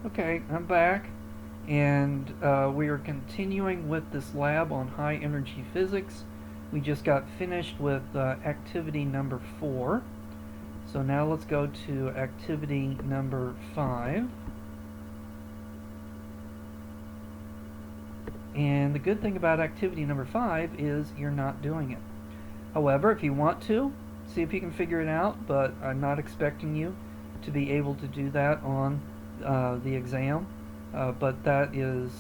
Okay, I'm back, and we are continuing with this lab on high energy physics. We just got finished with activity number 4. So now let's go to activity number 5. And the good thing about activity number 5 is you're not doing it. However, if you want to, see if you can figure it out, but I'm not expecting you to be able to do that on the exam. But that is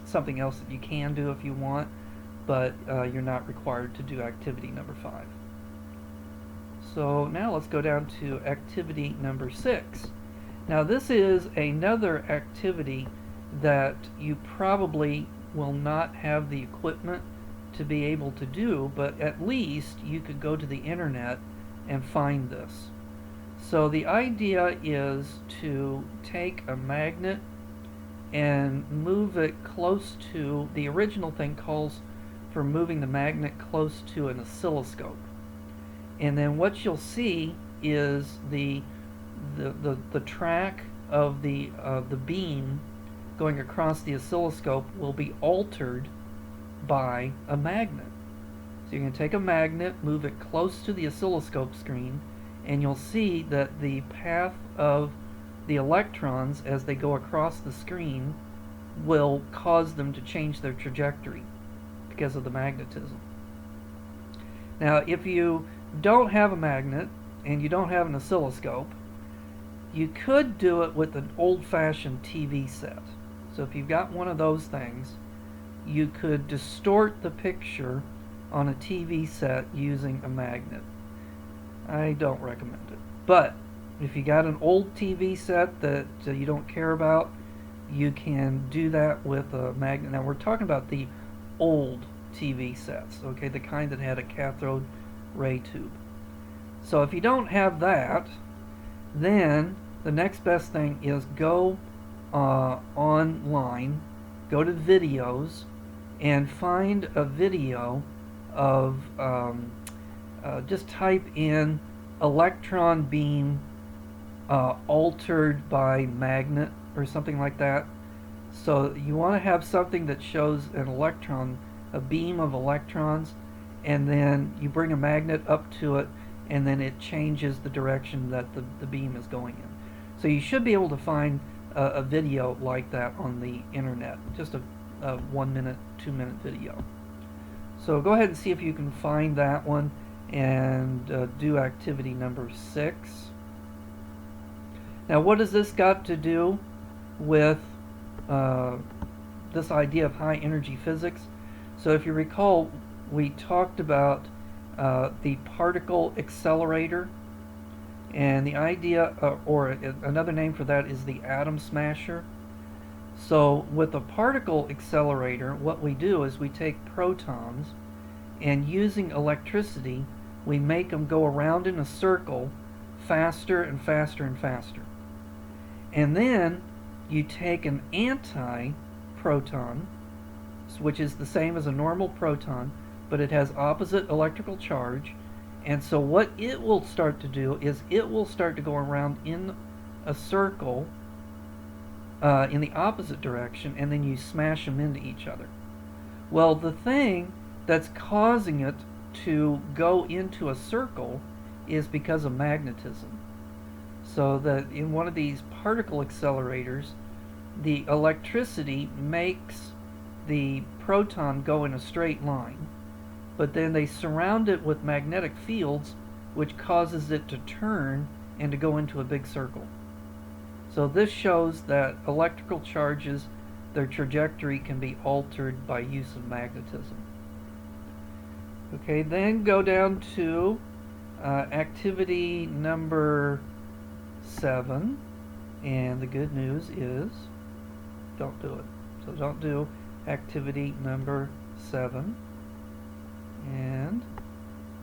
something else that you can do if you want, but you're not required to do activity number 5. So now let's go down to activity number 6. Now this is another activity that you probably will not have the equipment to be able to do, but at least you could go to the internet and find this. So the idea is to take a magnet and move it close to, the original thing calls for moving the magnet close to an oscilloscope. And then what you'll see is the track of the beam going across the oscilloscope will be altered by a magnet. So you're going to take a magnet, move it close to the oscilloscope screen, and you'll see that the path of the electrons as they go across the screen will cause them to change their trajectory because of the magnetism. Now, if you don't have a magnet and you don't have an oscilloscope, you could do it with an old-fashioned TV set. So if you've got one of those things, you could distort the picture on a TV set using a magnet. I don't recommend it. But if you got an old TV set that you don't care about, you can do that with a magnet. Now we're talking about the old TV sets, okay, the kind that had a cathode ray tube. So if you don't have that, then the next best thing is go online, go to videos, and find a video of just type in electron beam altered by magnet or something like that. So you want to have something that shows an electron, a beam of electrons, and then you bring a magnet up to it, and then it changes the direction that the beam is going in. So you should be able to find a video like that on the internet, just a 1 minute, 2 minute video. So go ahead and see if you can find that one and do activity number 6. Now what has this got to do with this idea of high energy physics? So if you recall, we talked about the particle accelerator, and the idea, or another name for that is the atom smasher. So with a particle accelerator, what we do is we take protons, and using electricity, we make them go around in a circle faster and faster and faster. And then you take an anti-proton, which is the same as a normal proton, but it has opposite electrical charge. And so what it will start to do is it will start to go around in a circle in the opposite direction, and then you smash them into each other. Well, the thing that's causing it to go into a circle is because of magnetism. So that in one of these particle accelerators, the electricity makes the proton go in a straight line, but then they surround it with magnetic fields, which causes it to turn and to go into a big circle. So this shows that electrical charges, their trajectory can be altered by use of magnetism. Okay, then go down to activity number 7, and the good news is don't do it. So don't do activity number 7. And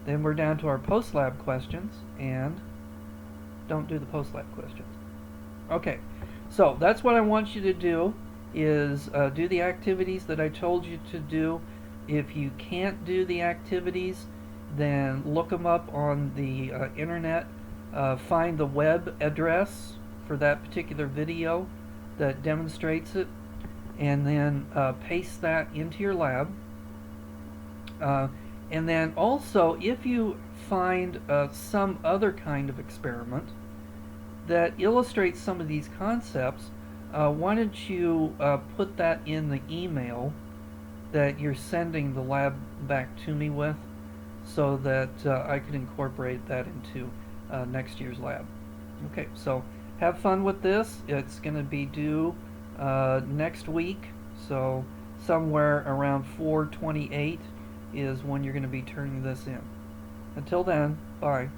then we're down to our post-lab questions, and don't do the post-lab questions. Okay, so that's what I want you to do, is do the activities that I told you to do. If you can't do the activities, then look them up on the internet, find the web address for that particular video, that demonstrates it, and then paste that into your lab. And then also, if you find some other kind of experiment that illustrates some of these concepts, why don't you put that in the email that you're sending the lab back to me with, so that I could incorporate that into next year's lab. Okay, so have fun with this. It's going to be due next week, so somewhere around 4/28 is when you're going to be turning this in. Until then, bye.